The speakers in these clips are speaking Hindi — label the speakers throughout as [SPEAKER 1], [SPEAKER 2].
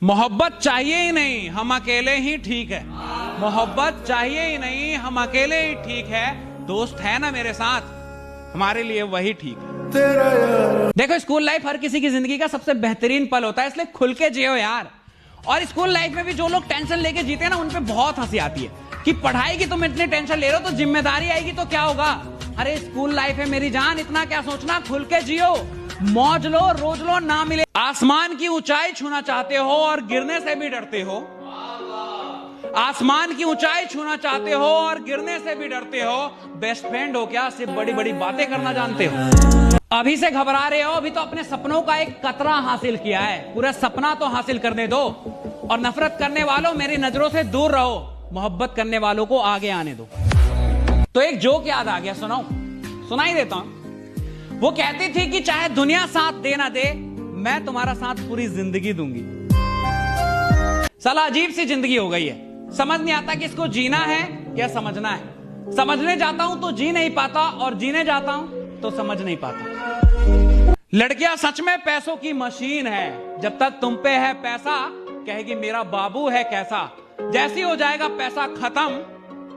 [SPEAKER 1] मोहब्बत चाहिए ही नहीं, हम अकेले ही ठीक है। मोहब्बत चाहिए ही नहीं, हम अकेले ही ठीक है। दोस्त है ना मेरे साथ, हमारे लिए वही ठीक है। देखो, स्कूल लाइफ हर किसी की जिंदगी का सबसे बेहतरीन पल होता है, इसलिए खुल के जियो यार। और स्कूल लाइफ में भी जो लोग टेंशन लेके जीते हैं ना, उन पे बहुत हंसी आती है कि पढ़ाई की तुम इतनी टेंशन ले रहे हो तो जिम्मेदारी आएगी तो क्या होगा। अरे स्कूल लाइफ है मेरी जान, इतना क्या सोचना, खुल के जियो, मौज लो, रोज लो, ना मिले। आसमान की ऊंचाई छूना चाहते हो और गिरने से भी डरते हो। आसमान की ऊंचाई छूना चाहते हो और गिरने से भी डरते हो। बेस्ट फ्रेंड हो क्या, सिर्फ बड़ी बड़ी बातें करना जानते हो। अभी से घबरा रहे हो, अभी तो अपने सपनों का एक कतरा हासिल किया है, पूरा सपना तो हासिल करने दो। और नफरत करने वालों, मेरी नजरों से दूर रहो, मोहब्बत करने वालों को आगे आने दो। तो एक जोक याद आ गया, सुनाई देता हूं। वो कहती थी कि चाहे दुनिया साथ दे ना दे, मैं तुम्हारा साथ पूरी जिंदगी दूंगी। साला अजीब सी जिंदगी हो गई है, समझ नहीं आता कि इसको जीना है या समझना है। समझने जाता हूं तो जी नहीं पाता, और जीने जाता हूं तो समझ नहीं पाता। लड़कियां सच में पैसों की मशीन है, जब तक तुम पे है पैसा कहेगी मेरा बाबू है कैसा। जैसी हो जाएगा पैसा खत्म,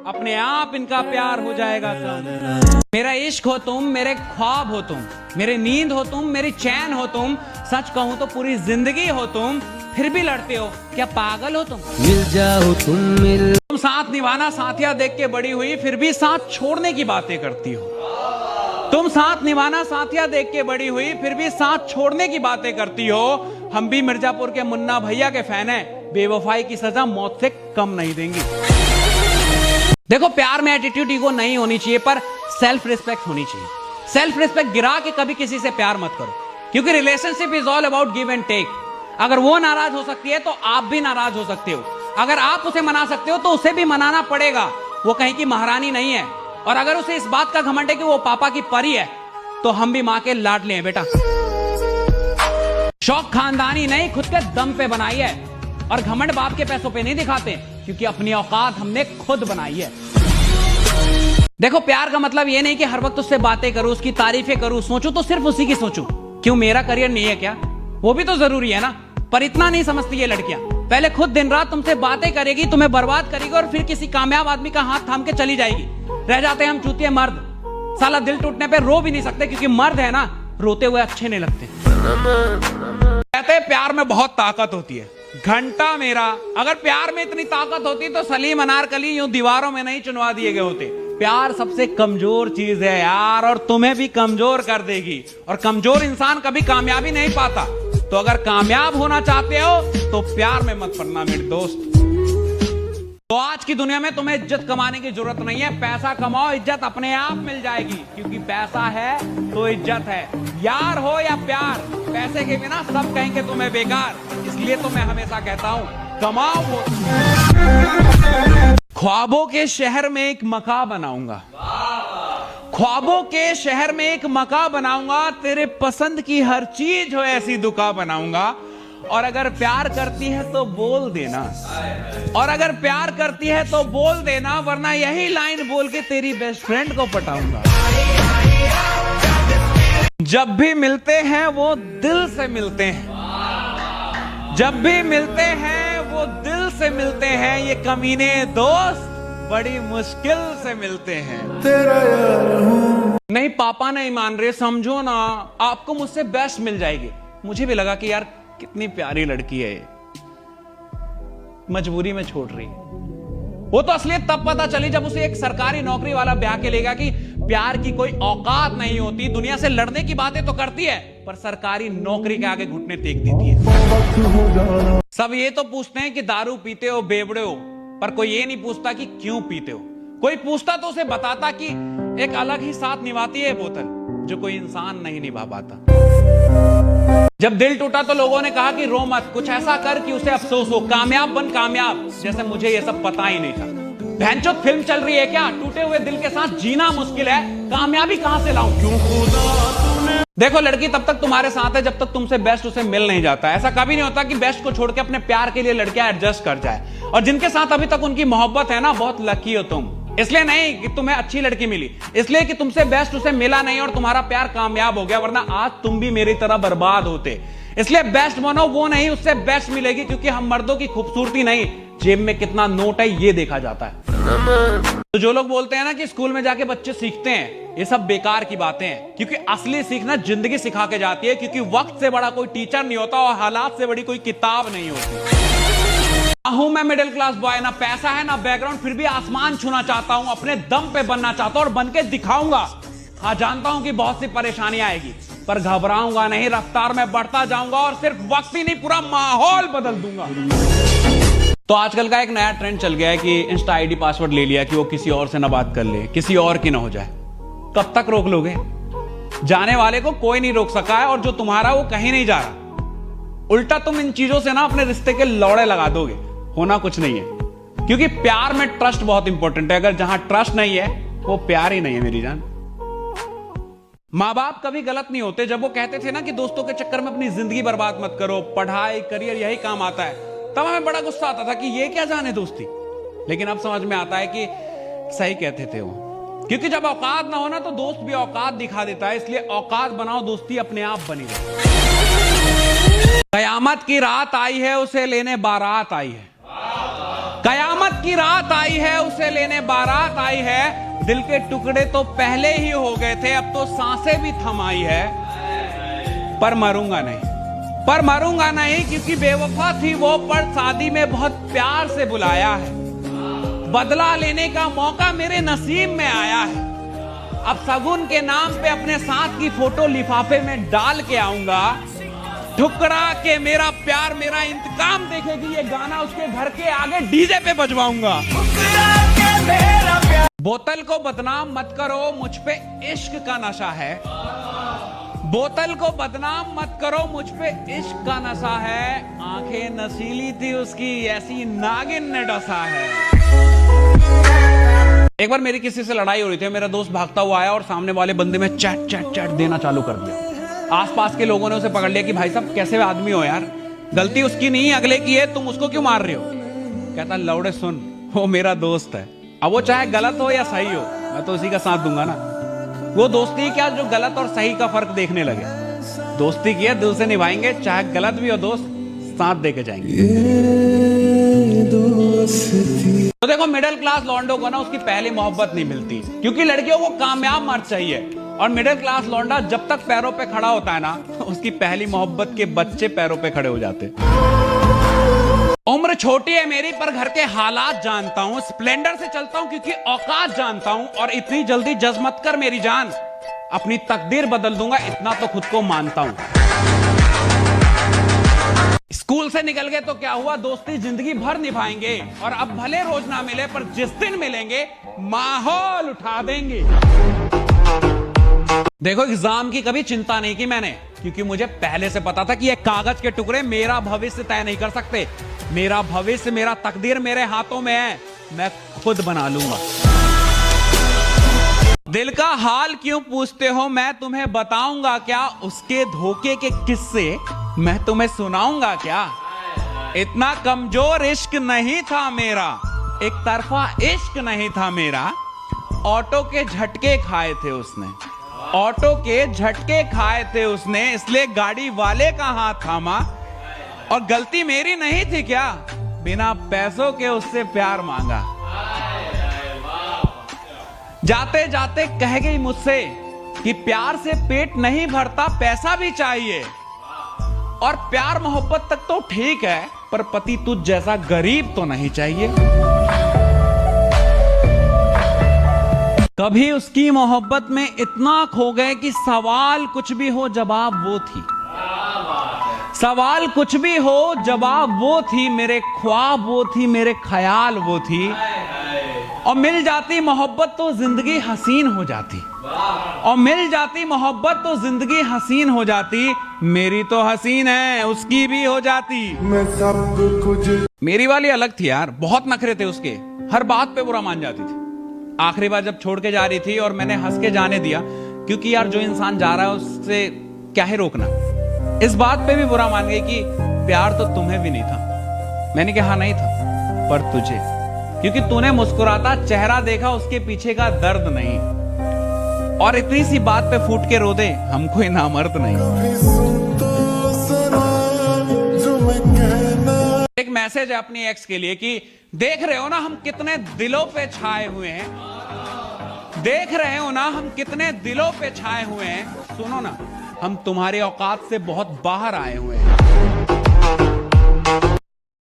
[SPEAKER 1] अपने आप इनका प्यार हो जाएगा कम। मेरा इश्क हो तुम, मेरे ख्वाब हो तुम, मेरी नींद हो तुम, मेरी चैन हो तुम, सच कहूं तो पूरी जिंदगी हो तुम। फिर भी लड़ते हो, क्या पागल हो तुम?
[SPEAKER 2] मिल जाओ तुम
[SPEAKER 1] साथ निभाना साथिया देख के बड़ी हुई, फिर भी साथ छोड़ने की बातें करती हो। तुम साथ निभाना साथिया देख के बड़ी हुई, फिर भी साथ छोड़ने की बातें करती हो। हम भी मिर्जापुर के मुन्ना भैया के फैन हैं, बेवफाई की सजा मौत से कम नहीं देंगे। देखो, प्यार में एटीट्यूड, ईगो नहीं होनी चाहिए, पर सेल्फ रिस्पेक्ट होनी चाहिए। सेल्फ रिस्पेक्ट गिरा के कभी किसी से प्यार मत करो, क्योंकि relationship is all about give and take. अगर वो नाराज हो सकती है तो आप भी नाराज हो सकते हो। अगर आप उसे मना सकते हो तो उसे भी मनाना पड़ेगा। वो कहीं की महारानी नहीं है, और अगर उसे इस बात का घमंड है कि वो पापा की परी है, तो हम भी मां के लाडले हैं बेटा। शौक खानदानी नहीं, खुद के दम पे बनाई है, और घमंड बाप के पैसों पे नहीं दिखाते, क्योंकि अपनी औकात हमने खुद बनाई है। देखो, प्यार का मतलब ये नहीं कि हर वक्त उससे बातें करूं, उसकी तारीफें करूं, सोचूं तो सिर्फ उसी की सोचूं। क्यों, मेरा करियर नहीं है क्या? वो भी तो जरूरी है ना। पर इतना नहीं समझती ये लड़कियां। पहले खुद दिन रात तुमसे बातें करेगी, तुम्हें बर्बाद करेगी, और फिर किसी कामयाब आदमी का हाथ थाम के चली जाएगी। रह जाते हैं हम चूतिए मर्द। साला दिल टूटने पे रो भी नहीं सकते, क्योंकि मर्द है ना, रोते हुए अच्छे नहीं लगते। कहते हैं प्यार में बहुत ताकत होती है। घंटा मेरा, अगर प्यार में इतनी ताकत होती तो सलीम अनारकली यूं दीवारों में नहीं चुनवा दिए गए होते। प्यार सबसे कमजोर चीज है यार, और तुम्हें भी कमजोर कर देगी। और कमजोर इंसान कभी कामयाबी नहीं पाता। तो अगर कामयाब होना चाहते हो तो प्यार में मत पड़ना मेरे दोस्त। तो आज की दुनिया में तुम्हें इज्जत कमाने की जरूरत नहीं है, पैसा कमाओ, इज्जत अपने आप मिल जाएगी। क्योंकि पैसा है तो इज्जत है, यार हो या प्यार, पैसे के बिना सब कहेंगे तुम्हें बेकार। इसलिए तो मैं हमेशा कहता हूं, कमाओ वो। ख्वाबों के शहर में एक मकान बनाऊंगा, ख्वाबों के शहर में एक मकान बनाऊंगा, तेरे पसंद की हर चीज हो ऐसी दुकान बनाऊंगा। और अगर प्यार करती है तो बोल देना, और अगर प्यार करती है तो बोल देना, वरना यही लाइन बोल के तेरी बेस्ट फ्रेंड को पटाऊंगा। जब भी मिलते हैं वो दिल से मिलते हैं, जब भी मिलते हैं वो दिल से मिलते हैं। ये कमीने दोस्त बड़ी मुश्किल से मिलते हैं। नहीं, पापा नहीं मान रहे, समझो ना, आपको मुझसे बेस्ट मिल जाएगी। मुझे भी लगा कि यार कितनी प्यारी लड़की है ये, मजबूरी में छोड़ रही है। वो तो असलियत तब पता चली जब उसे एक सरकारी नौकरी वाला ब्याह के लेगा कि प्यार की कोई औकात नहीं होती। दुनिया से लड़ने की बातें तो करती है, पर सरकारी नौकरी के आगे घुटने टेक देती है। सब ये तो पूछते हैं कि दारू पीते हो, बेवड़े हो, पर कोई ये नहीं पूछता कि क्यों पीते हो। कोई पूछता तो उसे बताता कि एक अलग ही साथ निभाती है बोतल, जो कोई इंसान नहीं निभा पाता। जब दिल टूटा तो लोगों ने कहा कि रो मत, कुछ ऐसा कर कि उसे अफसोस हो, कामयाब बन कामयाब। जैसे मुझे ये सब पता ही नहीं था। भैंचोद फिल्म चल रही है क्या? टूटे हुए दिल के साथ जीना मुश्किल है, कामयाबी कहां से लाऊं? क्यों खुदा? देखो, लड़की तब तक तुम्हारे साथ है जब तक तुमसे बेस्ट उसे मिल नहीं जाता। ऐसा कभी नहीं होता कि बेस्ट को छोड़ के अपने प्यार के लिए लड़कियां एडजस्ट कर जाए। और जिनके साथ अभी तक उनकी मोहब्बत है ना, बहुत लकी हो तुम। इसलिए नहीं कि तुम्हें अच्छी लड़की मिली, इसलिए कि तुमसे बेस्ट उसे मिला नहीं और तुम्हारा प्यार कामयाब हो गया, वरना आज तुम भी मेरी तरह बर्बाद होते। इसलिए बेस्ट बनो, वो नहीं उससे बेस्ट मिलेगी, क्योंकि हम मर्दों की खूबसूरती नहीं, जेब में कितना नोट है ये देखा जाता है। तो जो लोग बोलते हैं ना कि स्कूल में जाके बच्चे सीखते हैं, ये सब बेकार की बातें हैं, क्योंकि असली सीखना जिंदगी सिखा के जाती है, क्योंकि वक्त से बड़ा कोई टीचर नहीं होता और हालात से बड़ी कोई किताब नहीं होती। हूं मैं मिडिल क्लास बॉय, ना पैसा है ना बैकग्राउंड, फिर भी आसमान छूना चाहता हूं, अपने दम पे बनना चाहता हूं और बन के दिखाऊंगा। हाँ, जानता हूं कि बहुत सी परेशानी आएगी, पर घबराऊंगा नहीं, रफ्तार में बढ़ता जाऊंगा और सिर्फ वक्त ही नहीं पूरा माहौल बदल दूंगा। तो आजकल का एक नया ट्रेंड चल गया है कि इंस्टा आईडी पासवर्ड ले लिया कि वो किसी और से ना बात कर ले, किसी और की ना हो जाए। कब तक रोक लोगे? जाने वाले को कोई नहीं रोक सका है, और जो तुम्हारा वो कहीं नहीं जा रहा। उल्टा तुम इन चीजों से ना अपने रिश्ते के लौड़े लगा दोगे। होना कुछ नहीं है, क्योंकि प्यार में ट्रस्ट बहुत इंपॉर्टेंट है। अगर जहां ट्रस्ट नहीं है वो प्यार ही नहीं है मेरी जान। माँ बाप कभी गलत नहीं होते। जब वो कहते थे ना कि दोस्तों के चक्कर में अपनी जिंदगी बर्बाद मत करो, पढ़ाई करियर यही काम आता है, तब हमें बड़ा गुस्सा आता था कि ये क्या जाने दोस्ती। लेकिन अब समझ में आता है कि सही कहते थे वो, क्योंकि जब औकात ना हो ना तो दोस्त भी औकात दिखा देता है। इसलिए औकात बनाओ, दोस्ती अपने आप बनी रहे। कयामत की रात आई है, उसे लेने बारात आई है। कयामत की रात आई है, उसे लेने बारात आई है। दिल के टुकड़े तो पहले ही हो गए थे, अब तो सांसें भी थमाई है। पर मरूंगा नहीं, पर मरूंगा नहीं, क्योंकि बेवफा थी वो, पर शादी में बहुत प्यार से बुलाया है। बदला लेने का मौका मेरे नसीब में आया है। अब सगुन के नाम पे अपने साथ की फोटो लिफाफे में डाल के आऊंगा। ठुकरा के मेरा प्यार मेरा इंतकाम देखेगी, ये गाना उसके घर के आगे डीजे पे बजवाऊंगा। बोतल को बदनाम मत करो, मुझ पे इश्क का नशा है। बोतल को बदनाम मत करो, मुझ पे इश्क का नशा है। आंखें नशीली थी उसकी, ऐसी नागिन ने डसा है। एक बार मेरी किसी से लड़ाई हो रही थी, मेरा दोस्त भागता हुआ आया और सामने वाले बंदे में चैट चैट चैट देना चालू कर दिया। आसपास के लोगों ने उसे पकड़ लिया कि भाई साहब कैसे आदमी हो यार, गलती उसकी नहीं अगले की है, तुम उसको क्यों मार रहे हो। कहता लौड़े सुन, वो मेरा दोस्त है, अब वो चाहे गलत हो या सही हो, मैं तो उसी का साथ दूंगा ना। वो दोस्ती क्या जो गलत और सही का फर्क देखने लगे। दोस्ती की है, दिल से निभाएंगे, चाहे गलत भी हो दोस्त, साथ दे के जाएंगे। तो देखो मिडिल क्लास लौंडो को ना उसकी पहली मोहब्बत नहीं मिलती, क्योंकि लड़कियों को कामयाब मर्द चाहिए। और मिडिल क्लास लौंडा जब तक पैरों पे खड़ा होता है ना, उसकी पहली मोहब्बत के बच्चे पैरों पे खड़े हो जाते। उम्र छोटी है मेरी, पर घर के हालात जानता हूं। स्प्लेंडर से चलता हूं क्योंकि औकात जानता हूं। और इतनी जल्दी जज मत कर मेरी जान, अपनी तकदीर बदल दूंगा, इतना तो खुद को मानता हूं। स्कूल से निकल गए तो क्या हुआ, दोस्ती जिंदगी भर निभाएंगे। और अब भले रोज ना मिले, पर जिस दिन मिलेंगे माहौल उठा देंगे। देखो एग्जाम की कभी चिंता नहीं की मैंने, क्योंकि मुझे पहले से पता था कि ये कागज के टुकड़े मेरा भविष्य तय नहीं कर सकते। मेरा भविष्य, मेरा तकदीर मेरे हाथों में है, मैं खुद बना लूंगा। दिल का हाल क्यों पूछते हो, मैं तुम्हें बताऊंगा क्या। उसके धोखे के किस्से मैं तुम्हें सुनाऊंगा क्या। इतना कमजोर इश्क नहीं था मेरा, एक तरफा इश्क नहीं था मेरा। ऑटो के झटके खाए थे उसने, ऑटो के झटके खाए थे उसने, इसलिए गाड़ी वाले का हाथ थामा। और गलती मेरी नहीं थी क्या, बिना पैसों के उससे प्यार मांगा। जाते जाते कह गई मुझसे कि प्यार से पेट नहीं भरता, पैसा भी चाहिए। और प्यार मोहब्बत तक तो ठीक है, पर पति तुझ जैसा गरीब तो नहीं चाहिए। कभी उसकी मोहब्बत में इतना खो गए कि सवाल कुछ भी हो जवाब वो थी। सवाल कुछ भी हो जवाब वो थी, मेरे ख्वाब वो थी, मेरे ख्याल वो थी। और मिल जाती मोहब्बत तो जिंदगी हसीन हो जाती। और मिल जाती मोहब्बत तो जिंदगी हसीन हो जाती। मेरी तो हसीन है, उसकी भी हो जाती। मैं सब कुछ। मेरी वाली अलग थी यार, बहुत नखरे थे उसके, हर बात पे बुरा मान जाती थी। आखिरी बार जब छोड़ के जा रही थी और मैंने हंस के जाने दिया, क्योंकि यार जो इंसान जा रहा है उससे क्या है रोकना। इस बात पे भी बुरा मान गई कि प्यार तो तुम्हें भी नहीं था। मैंने कहा नहीं था, पर तुझे, क्योंकि तूने मुस्कुराता चेहरा देखा, उसके पीछे का दर्द नहीं। और इतनी सी बात पे फूट के रो दे, हम कोई नामर्द नहीं। एक मैसेज है अपनी एक्स के लिए कि देख रहे हो ना हम कितने दिलों पे छाए हुए हैं, देख रहे हो ना हम कितने दिलों पे छाए हुए हैं, सुनो ना हम तुम्हारी औकात से बहुत बाहर आए हुए हैं।